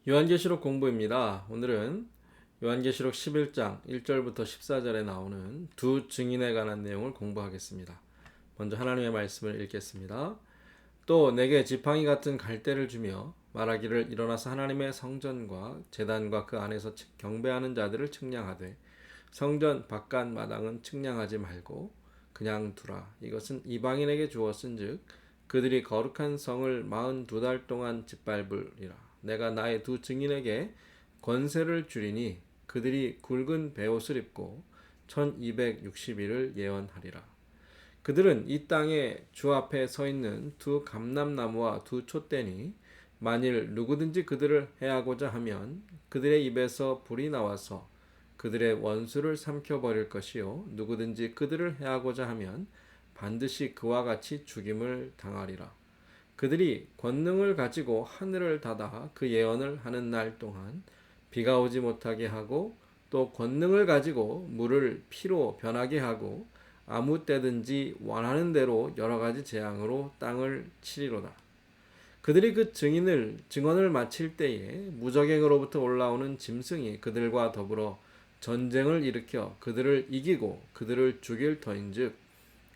요한계시록 공부입니다. 오늘은 요한계시록 11장 1절부터 14절에 나오는 두 증인에 관한 내용을 공부하겠습니다. 먼저 하나님의 말씀을 읽겠습니다. 또 내게 지팡이 같은 갈대를 주며 말하기를 일어나서 하나님의 성전과 제단과 그 안에서 경배하는 자들을 측량하되 성전 바깥 마당은 측량하지 말고 그냥 두라. 이것은 이방인에게 주었은즉 그들이 거룩한 성을 42달 동안 짓밟으리라. 내가 나의 두 증인에게 권세를 주리니 그들이 굵은 베옷을 입고 1260일을 예언하리라. 그들은 이 땅에 주 앞에 서 있는 두 감람나무와 두 촛대니 만일 누구든지 그들을 해하고자 하면 그들의 입에서 불이 나와서 그들의 원수를 삼켜버릴 것이요 누구든지 그들을 해하고자 하면 반드시 그와 같이 죽임을 당하리라. 그들이 권능을 가지고 하늘을 닫아 그 예언을 하는 날 동안 비가 오지 못하게 하고 또 권능을 가지고 물을 피로 변하게 하고 아무 때든지 원하는 대로 여러 가지 재앙으로 땅을 치리로다. 그들이 그 증언을 마칠 때에 무적행으로부터 올라오는 짐승이 그들과 더불어 전쟁을 일으켜 그들을 이기고 그들을 죽일 터인즉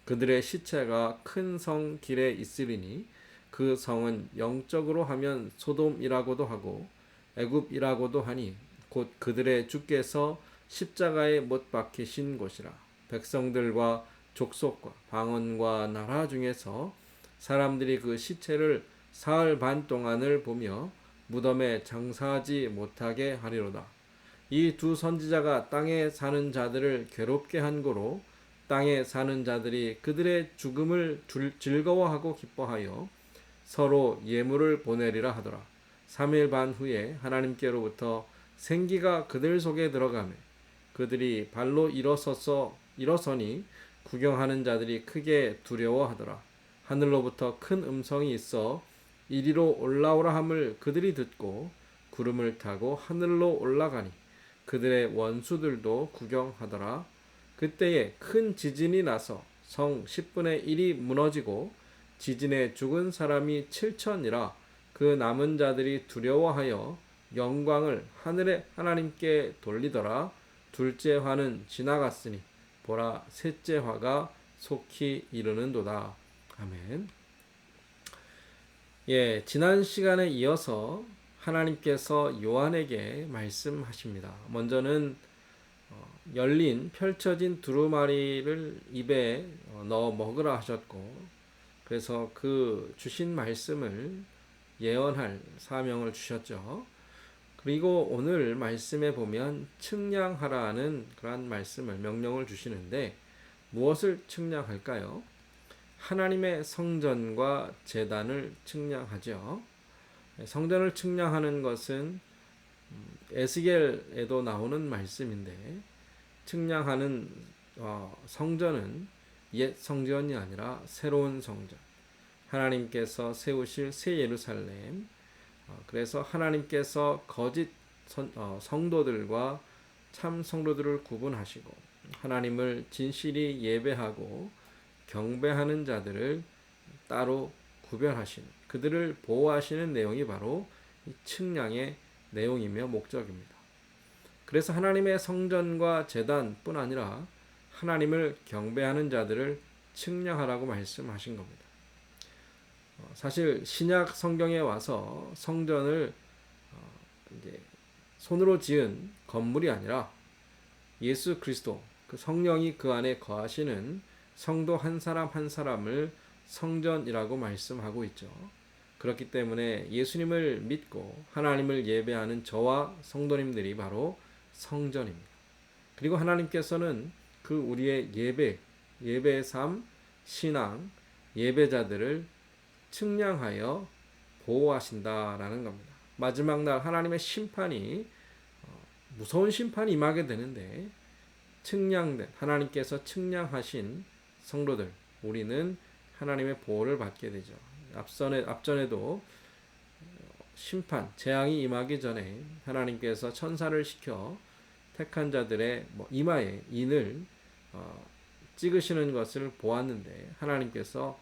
그들의 시체가 큰 성 길에 있으리니 그 성은 영적으로 하면 소돔이라고도 하고 애굽이라고도 하니 곧 그들의 주께서 십자가에 못 박히신 곳이라. 백성들과 족속과 방언과 나라 중에서 사람들이 그 시체를 사흘 반 동안을 보며 무덤에 장사하지 못하게 하리로다. 이 두 선지자가 땅에 사는 자들을 괴롭게 한 고로 땅에 사는 자들이 그들의 죽음을 즐거워하고 기뻐하여 서로 예물을 보내리라 하더라. 3일 반 후에 하나님께로부터 생기가 그들 속에 들어가매 그들이 발로 일어서니 구경하는 자들이 크게 두려워하더라. 하늘로부터 큰 음성이 있어 이리로 올라오라 함을 그들이 듣고 구름을 타고 하늘로 올라가니 그들의 원수들도 구경하더라. 그때에 큰 지진이 나서 성 10분의 1이 무너지고 지진에 죽은 사람이 7천이라. 그 남은 자들이 두려워하여 영광을 하늘의 하나님께 돌리더라. 둘째 화는 지나갔으니 보라 셋째 화가 속히 이르는도다. 아멘. 지난 시간에 이어서 하나님께서 요한에게 말씀하십니다. 먼저는 펼쳐진 두루마리를 입에 넣어 먹으라 하셨고, 그래서 그 주신 말씀을 예언할 사명을 주셨죠. 그리고 오늘 말씀에 보면 측량하라는 그러한 말씀을 명령을 주시는데 무엇을 측량할까요? 하나님의 성전과 제단을 측량하죠. 성전을 측량하는 것은 에스겔에도 나오는 말씀인데 측량하는 성전은 옛 성전이 아니라 새로운 성전, 하나님께서 세우실 새 예루살렘. 그래서 하나님께서 거짓 성도들과 참 성도들을 구분하시고 하나님을 진실이 예배하고 경배하는 자들을 따로 구별하시는, 그들을 보호하시는 내용이 바로 이 측량의 내용이며 목적입니다. 그래서 하나님의 성전과 제단뿐 아니라 하나님을 경배하는 자들을 측량하라고 말씀하신 겁니다. 사실 신약 성경에 와서 성전을 이제 손으로 지은 건물이 아니라 예수 그리스도, 그 성령이 그 안에 거하시는 성도 한 사람 한 사람을 성전이라고 말씀하고 있죠. 그렇기 때문에 예수님을 믿고 하나님을 예배하는 저와 성도님들이 바로 성전입니다. 그리고 하나님께서는 그 우리의 예배의 삶, 신앙, 예배자들을 측량하여 보호하신다라는 겁니다. 마지막 날 하나님의 심판이 무서운 심판이 임하게 되는데 측량된, 하나님께서 측량하신 성도들, 우리는 하나님의 보호를 받게 되죠. 앞전에도 심판, 재앙이 임하기 전에 하나님께서 천사를 시켜 택한 자들의 이마에 인을 찍으시는 것을 보았는데 하나님께서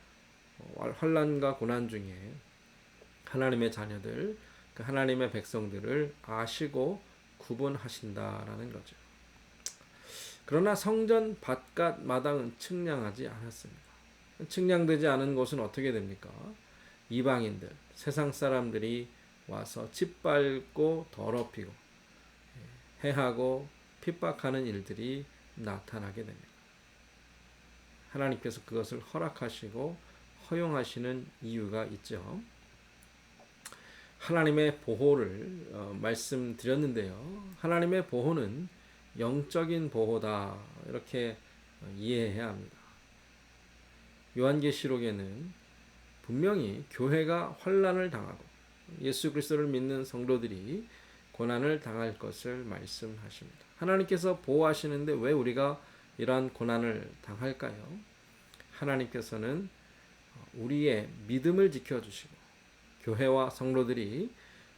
환난과 고난 중에 하나님의 자녀들, 그 하나님의 백성들을 아시고 구분하신다라는 거죠. 그러나 성전 바깥 마당은 측량하지 않았습니다. 측량되지 않은 곳은 어떻게 됩니까? 이방인들, 세상 사람들이 와서 짓밟고 더럽히고 해하고 핍박하는 일들이 나타나게 됩니다. 하나님께서 그것을 허락하시고 허용하시는 이유가 있죠. 하나님의 보호를 말씀드렸는데요. 하나님의 보호는 영적인 보호다 이렇게 이해해야 합니다. 요한계시록에는 분명히 교회가 환난을 당하고 예수 그리스도를 믿는 성도들이 고난을 당할 것을 말씀하십니다. 하나님께서 보호하시는데 왜 우리가 이러한 고난을 당할까요? 하나님께서는 우리의 믿음을 지켜주시고 교회와 성도들이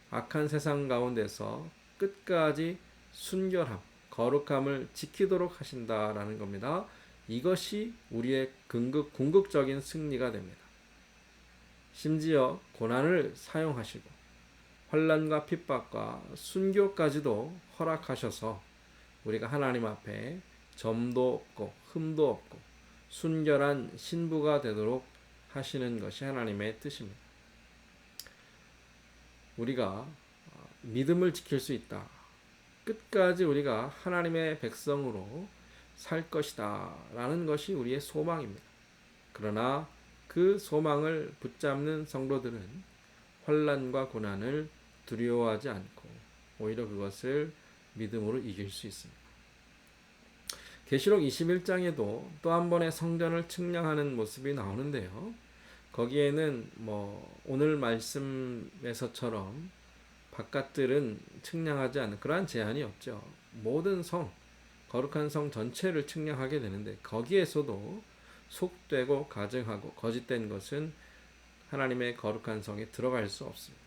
악한 세상 가운데서 끝까지 순결함, 거룩함을 지키도록 하신다라는 겁니다. 이것이 우리의 궁극적인 승리가 됩니다. 심지어 고난을 사용하시고 환난과 핍박과 순교까지도 허락하셔서 우리가 하나님 앞에 점도 없고 흠도 없고 순결한 신부가 되도록 하시는 것이 하나님의 뜻입니다. 우리가 믿음을 지킬 수 있다. 끝까지 우리가 하나님의 백성으로 살 것이다 라는 것이 우리의 소망입니다. 그러나 그 소망을 붙잡는 성도들은 환난과 고난을 두려워하지 않고 오히려 그것을 믿음으로 이길 수 있습니다. 계시록 21장에도 또 한 번의 성전을 측량하는 모습이 나오는데요. 거기에는 오늘 말씀에서처럼 바깥들은 측량하지 않는 그러한 제한이 없죠. 모든 성, 거룩한 성 전체를 측량하게 되는데 거기에서도 속되고 가증하고 거짓된 것은 하나님의 거룩한 성에 들어갈 수 없습니다.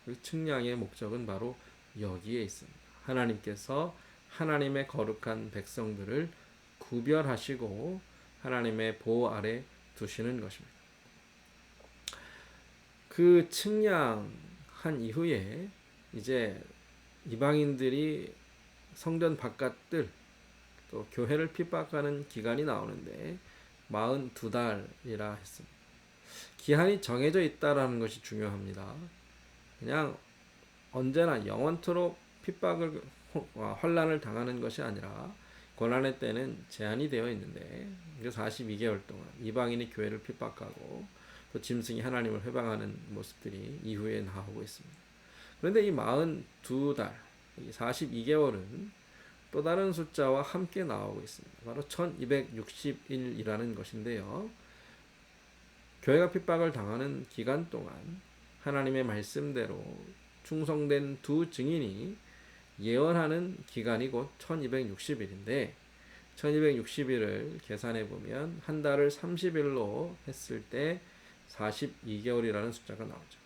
그 측량의 목적은 바로 여기에 있습니다. 하나님께서 하나님의 거룩한 백성들을 구별하시고 하나님의 보호 아래 두시는 것입니다. 그 측량한 이후에 이제 이방인들이 성전 바깥들 또 교회를 핍박하는 기간이 나오는데 42달이라 했습니다. 기한이 정해져 있다라는 것이 중요합니다. 그냥 언제나 영원토록 핍박을 환난을 당하는 것이 아니라 고난의 때는 제한이 되어 있는데 42개월 동안 이방인이 교회를 핍박하고 또 짐승이 하나님을 회방하는 모습들이 이후에 나오고 있습니다. 그런데 이 42달, 42개월은 또 다른 숫자와 함께 나오고 있습니다. 바로 1260일이라는 것인데요. 교회가 핍박을 당하는 기간 동안 하나님의 말씀대로 충성된 두 증인이 예언하는 기간이 곧 1260일인데 1260일을 계산해 보면 한 달을 30일로 했을 때 42개월이라는 숫자가 나오죠.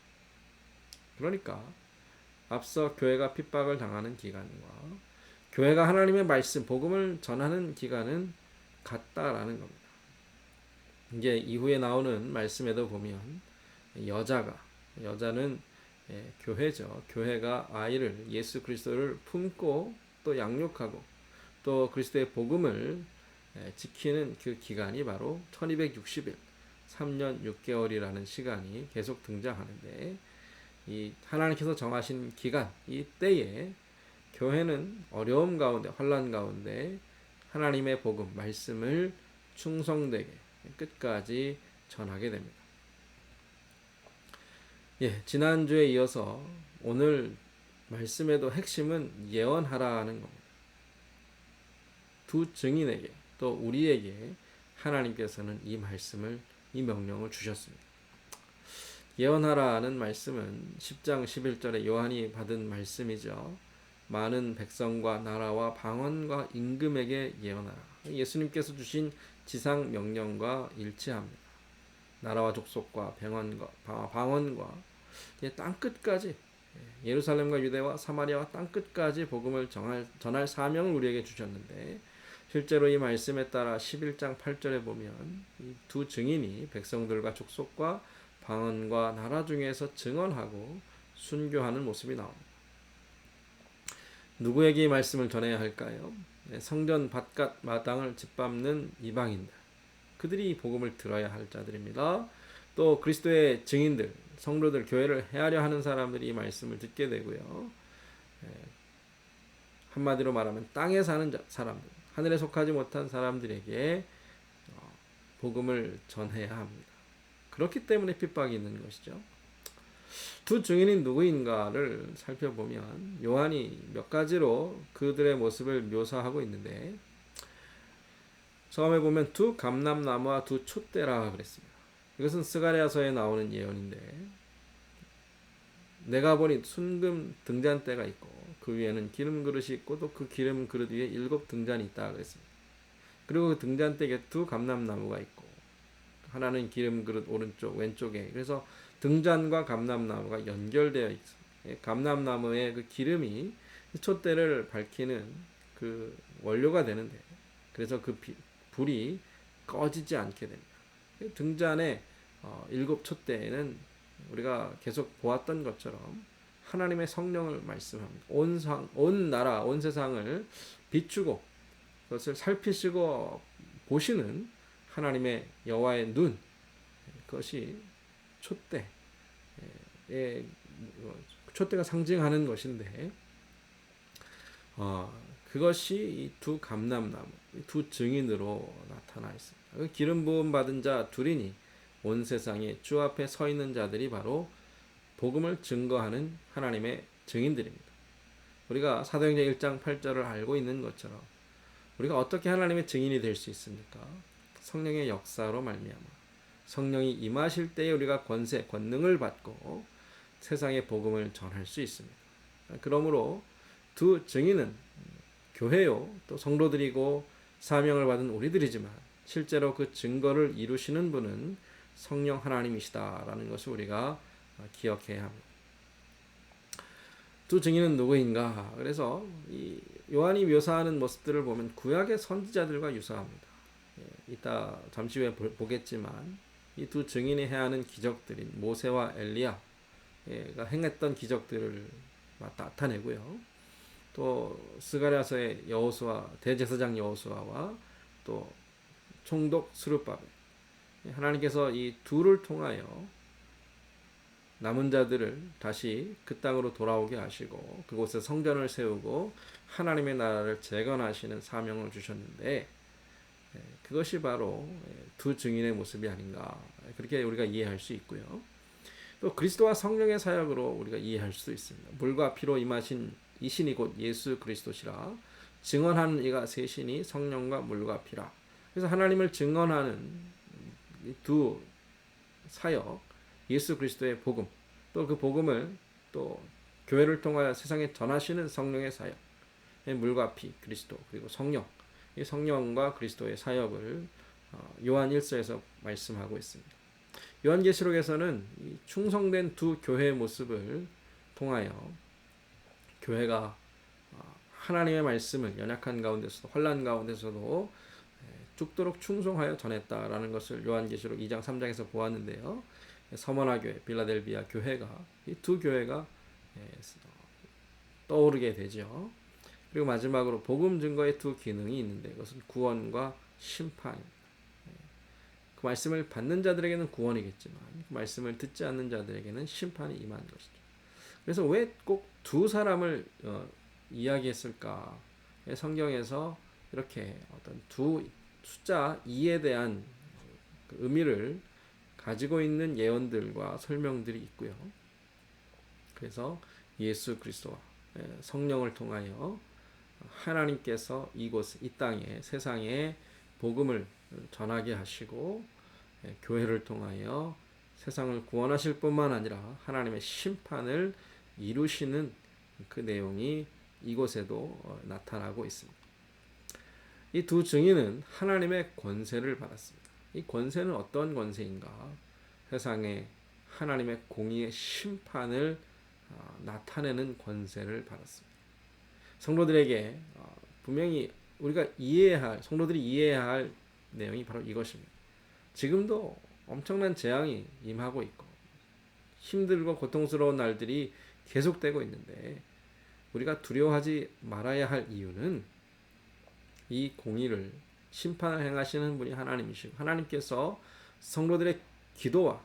그러니까 앞서 교회가 핍박을 당하는 기간과 교회가 하나님의 말씀, 복음을 전하는 기간은 같다라는 겁니다. 이제 이후에 나오는 말씀에도 보면 여자는 교회죠. 교회가 아이를 예수 그리스도를 품고 또 양육하고 또 그리스도의 복음을 지키는 그 기간이 바로 1260일, 3년 6개월이라는 시간이 계속 등장하는데 이 하나님께서 정하신 기간, 이 때에 교회는 어려움 가운데, 환난 가운데 하나님의 복음, 말씀을 충성되게 끝까지 전하게 됩니다. 지난주에 이어서 오늘 말씀에도 핵심은 예언하라는 겁니다. 두 증인에게 또 우리에게 하나님께서는 이 말씀을, 이 명령을 주셨습니다. 예언하라는 말씀은 10장 11절에 요한이 받은 말씀이죠. 많은 백성과 나라와 방언과 임금에게 예언하라. 예수님께서 주신 지상 명령과 일치합니다. 나라와 족속과 방언과 땅끝까지 예루살렘과 유대와 사마리아와 땅끝까지 복음을 전할 사명을 우리에게 주셨는데 실제로 이 말씀에 따라 11장 8절에 보면 이 두 증인이 백성들과 족속과 방언과 나라 중에서 증언하고 순교하는 모습이 나옵니다. 누구에게 이 말씀을 전해야 할까요? 성전 바깥 마당을 짓밟는 이방인들, 그들이 이 복음을 들어야 할 자들입니다. 또 그리스도의 증인들, 성도들, 교회를 헤아려 하는 사람들이 이 말씀을 듣게 되고요. 한마디로 말하면 땅에 사는 사람들, 하늘에 속하지 못한 사람들에게 복음을 전해야 합니다. 그렇기 때문에 핍박이 있는 것이죠. 두 증인이 누구인가를 살펴보면 요한이 몇 가지로 그들의 모습을 묘사하고 있는데, 처음에 보면 두 감람나무와 두 촛대라 그랬습니다. 이것은 스가랴서에 나오는 예언인데, 내가 보니 순금 등잔대가 있고 그 위에는 기름 그릇이 있고 또 그 기름 그릇 위에 7 등잔이 있다 그랬습니다. 그리고 그 등잔대에 두 감람나무가 있고, 하나는 기름 그릇 오른쪽 왼쪽에, 그래서 등잔과 감람나무가 연결되어 있습니다. 감람나무의 그 기름이 촛대를 밝히는 그 원료가 되는데, 그래서 그 불이 꺼지지 않게 됩니다. 등잔의 7 촛대에는 우리가 계속 보았던 것처럼 하나님의 성령을 말씀합니다. 온 나라, 온 세상을 비추고 그것을 살피시고 보시는 하나님의 여호와의 눈, 그것이 촛대가 상징하는 것인데, 그것이 이 두 감람나무, 두 증인으로 나타나 있습니다. 기름 부음 받은 자 둘이니 온 세상에 주 앞에 서 있는 자들이 바로 복음을 증거하는 하나님의 증인들입니다. 우리가 사도행전 1장 8절을 알고 있는 것처럼 우리가 어떻게 하나님의 증인이 될 수 있습니까? 성령의 역사로 말미암아 성령이 임하실 때에 우리가 권세, 권능을 받고 세상에 복음을 전할 수 있습니다. 그러므로 두 증인은 교회요, 또 성도들이고 사명을 받은 우리들이지만 실제로 그 증거를 이루시는 분은 성령 하나님이시다라는 것을 우리가 기억해야 합니다. 두 증인은 누구인가? 그래서 이 요한이 묘사하는 모습들을 보면 구약의 선지자들과 유사합니다. 이따 잠시 후에 보겠지만 이 두 증인이 해하는 기적들인 모세와 엘리야가 행했던 기적들을 나타내고요. 또 스가랴서의 여호수아, 대제사장 여호수아와 또 총독 스룹바벨, 하나님께서 이 둘을 통하여 남은 자들을 다시 그 땅으로 돌아오게 하시고 그곳에 성전을 세우고 하나님의 나라를 재건하시는 사명을 주셨는데, 그것이 바로 두 증인의 모습이 아닌가, 그렇게 우리가 이해할 수 있고요. 또 그리스도와 성령의 사역으로 우리가 이해할 수 있습니다. 물과 피로 임하신 이 신이 곧 예수 그리스도시라, 증언하는 이가 세 신이 성령과 물과 피라. 그래서 하나님을 증언하는 이 두 사역, 예수 그리스도의 복음, 또 그 복음을 또 교회를 통하여 세상에 전하시는 성령의 사역, 물과 피, 그리스도, 그리고 성령, 이 성령과 그리스도의 사역을 요한 1서에서 말씀하고 있습니다. 요한계시록에서는 이 충성된 두 교회의 모습을 통하여 교회가 하나님의 말씀을 연약한 가운데서도 환난 가운데서도 죽도록 충성하여 전했다라는 것을 요한계시록 2장 3장에서 보았는데요. 서머나 교회, 빌라델비아 교회가, 이 두 교회가 떠오르게 되죠. 그리고 마지막으로 복음 증거의 두 기능이 있는데, 그것은 구원과 심판입니다. 그 말씀을 받는 자들에게는 구원이겠지만 그 말씀을 듣지 않는 자들에게는 심판이 임한 것이죠. 그래서 왜 꼭 두 사람을 이야기했을까? 성경에서 이렇게 어떤 두 숫자 2에 대한 의미를 가지고 있는 예언들과 설명들이 있고요. 그래서 예수 그리스도와 성령을 통하여 하나님께서 이 땅에, 세상에 복음을 전하게 하시고 교회를 통하여 세상을 구원하실 뿐만 아니라 하나님의 심판을 이루시는 그 내용이 이곳에도 나타나고 있습니다. 이 두 증인은 하나님의 권세를 받았습니다. 이 권세는 어떤 권세인가? 세상에 하나님의 공의의 심판을 나타내는 권세를 받았습니다. 성도들에게 분명히 성도들이 이해해야 할 내용이 바로 이것입니다. 지금도 엄청난 재앙이 임하고 있고 힘들고 고통스러운 날들이 계속되고 있는데 우리가 두려워하지 말아야 할 이유는 이 공의를 심판을 행하시는 분이 하나님이시고 하나님께서 성도들의 기도와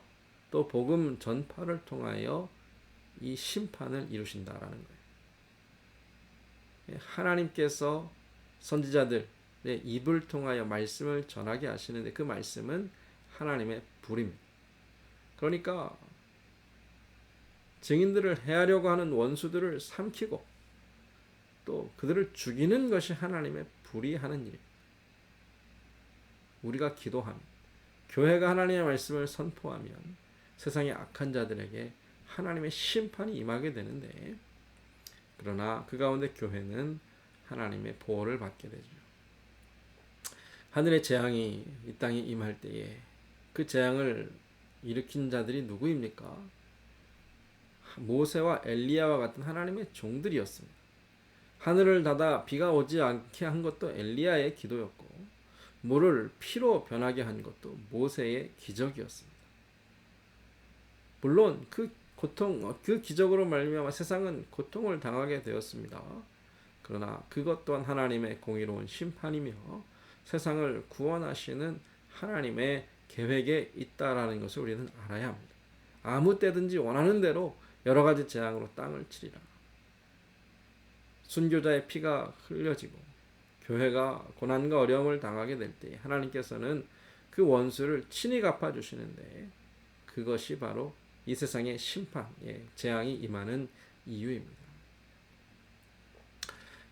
또 복음 전파를 통하여 이 심판을 이루신다라는 거예요. 하나님께서 선지자들의 입을 통하여 말씀을 전하게 하시는데 그 말씀은 하나님의 불입니다. 그러니까 증인들을 해하려고 하는 원수들을 삼키고 또 그들을 죽이는 것이 하나님의 불이 하는 일입니다. 우리가 기도하면 교회가 하나님의 말씀을 선포하면 세상의 악한 자들에게 하나님의 심판이 임하게 되는데 그러나 그 가운데 교회는 하나님의 보호를 받게 되죠. 하늘의 재앙이 이 땅에 임할 때에 그 재앙을 일으킨 자들이 누구입니까? 모세와 엘리야와 같은 하나님의 종들이었습니다. 하늘을 닫아 비가 오지 않게 한 것도 엘리야의 기도였고 물을 피로 변하게 한 것도 모세의 기적이었습니다. 물론 그 기적으로 말미암아 세상은 고통을 당하게 되었습니다. 그러나 그것 또한 하나님의 공의로운 심판이며 세상을 구원하시는 하나님의 계획에 있다라는 것을 우리는 알아야 합니다. 아무 때든지 원하는 대로 여러 가지 재앙으로 땅을 치리라. 순교자의 피가 흘려지고 교회가 고난과 어려움을 당하게 될 때 하나님께서는 그 원수를 친히 갚아주시는데 그것이 바로 이 세상의 심판의 재앙이 임하는 이유입니다.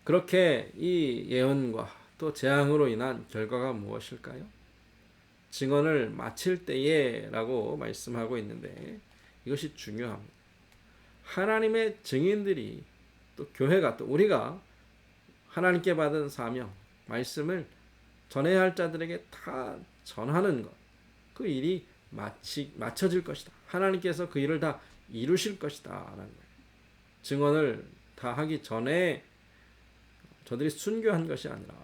그렇게 이 예언과 또 재앙으로 인한 결과가 무엇일까요? 증언을 마칠 때에 라고 말씀하고 있는데 이것이 중요합니다. 하나님의 증인들이 또 교회가 또 우리가 하나님께 받은 사명, 말씀을 전해야 할 자들에게 다 전하는 것, 그 일이 마쳐질 것이다. 하나님께서 그 일을 다 이루실 것이다 라는 거예요. 증언을 다 하기 전에 저들이 순교한 것이 아니라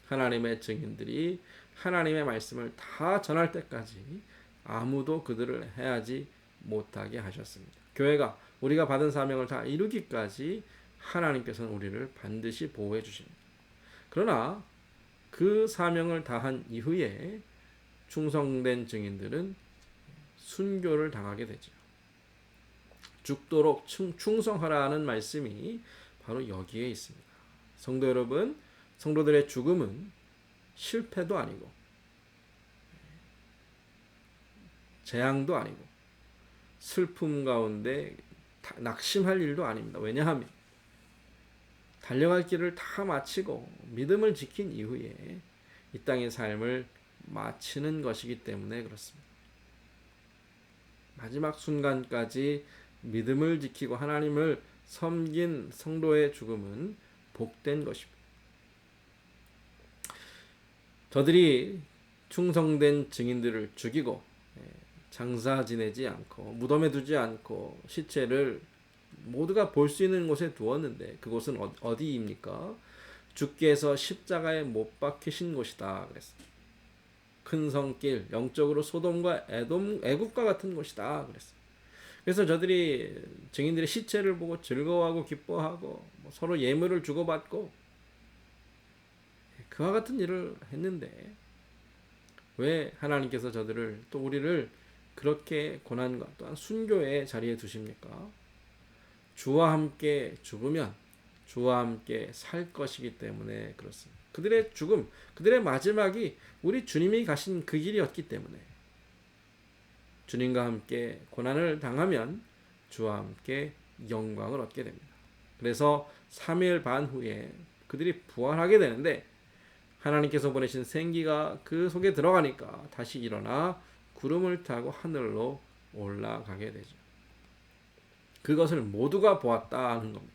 하나님의 증인들이 하나님의 말씀을 다 전할 때까지 아무도 그들을 해하지 못하게 하셨습니다. 교회가 우리가 받은 사명을 다 이루기까지 하나님께서는 우리를 반드시 보호해 주십니다. 그러나 그 사명을 다한 이후에 충성된 증인들은 순교를 당하게 되죠. 죽도록 충성하라는 말씀이 바로 여기에 있습니다. 성도 여러분, 성도들의 죽음은 실패도 아니고 재앙도 아니고 슬픔 가운데 낙심할 일도 아닙니다. 왜냐하면 달려갈 길을 다 마치고 믿음을 지킨 이후에 이 땅의 삶을 마치는 것이기 때문에 그렇습니다. 마지막 순간까지 믿음을 지키고 하나님을 섬긴 성도의 죽음은 복된 것입니다. 저들이 충성된 증인들을 죽이고 장사 지내지 않고 무덤에 두지 않고 시체를 모두가 볼 수 있는 곳에 두었는데 그곳은 어디입니까? 주께서 십자가에 못 박히신 곳이다 그랬습니다. 큰 성길, 영적으로 소돔과 애굽과 같은 곳이다 그랬습니다. 그래서 저들이 증인들의 시체를 보고 즐거워하고 기뻐하고 서로 예물을 주고받고 그와 같은 일을 했는데 왜 하나님께서 저들을 또 우리를 그렇게 고난과 또한 순교의 자리에 두십니까? 주와 함께 죽으면 주와 함께 살 것이기 때문에 그렇습니다. 그들의 죽음, 그들의 마지막이 우리 주님이 가신 그 길이었기 때문에 주님과 함께 고난을 당하면 주와 함께 영광을 얻게 됩니다. 그래서 3일 반 후에 그들이 부활하게 되는데 하나님께서 보내신 생기가 그 속에 들어가니까 다시 일어나 구름을 타고 하늘로 올라가게 되죠. 그것을 모두가 보았다는 겁니다.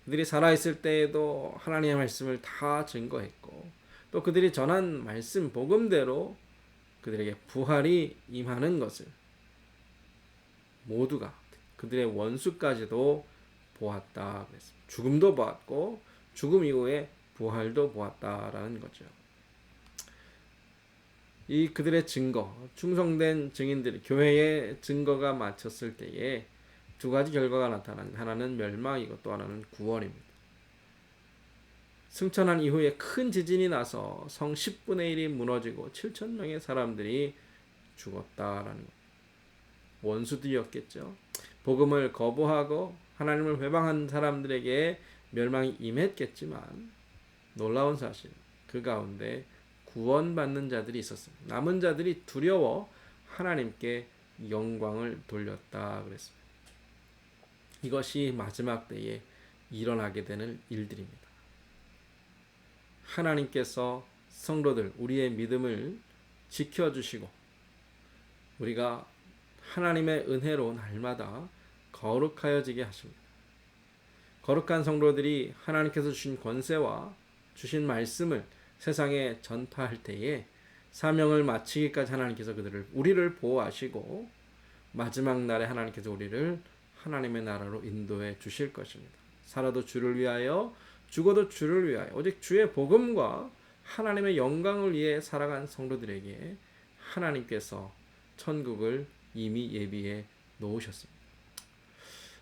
그들이 살아있을 때에도 하나님의 말씀을 다 증거했고 또 그들이 전한 말씀 복음대로 그들에게 부활이 임하는 것을 모두가 그들의 원수까지도 보았다 그랬습니다. 죽음도 보았고 죽음 이후에 부활도 보았다라는 거죠. 이 그들의 증거, 충성된 증인들이 교회의 증거가 마쳤을 때에 두 가지 결과가 나타나는, 하나는 멸망이고 또 하나는 구원입니다. 승천한 이후에 큰 지진이 나서 성 10분의 1이 무너지고 7천 명의 사람들이 죽었다라는 것. 원수들이었겠죠. 복음을 거부하고 하나님을 회방한 사람들에게 멸망이 임했겠지만 놀라운 사실, 그 가운데 구원받는 자들이 있었습니다. 남은 자들이 두려워 하나님께 영광을 돌렸다 그랬습니다. 이것이 마지막 때에 일어나게 되는 일들입니다. 하나님께서 성도들, 우리의 믿음을 지켜주시고 우리가 하나님의 은혜로 날마다 거룩하여지게 하십니다. 거룩한 성도들이 하나님께서 주신 권세와 주신 말씀을 세상에 전파할 때에 사명을 마치기까지 하나님께서 우리를 보호하시고 마지막 날에 하나님께서 우리를 하나님의 나라로 인도해 주실 것입니다. 살아도 주를 위하여, 죽어도 주를 위하여, 오직 주의 복음과 하나님의 영광을 위해 살아간 성도들에게 하나님께서 천국을 이미 예비해 놓으셨습니다.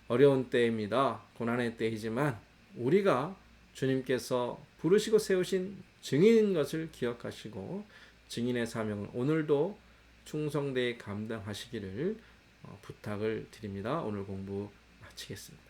어려운 때입니다. 고난의 때이지만 우리가 주님께서 부르시고 세우신 증인인 것을 기억하시고 증인의 사명을 오늘도 충성되이 감당하시기를 부탁을 드립니다. 오늘 공부 마치겠습니다.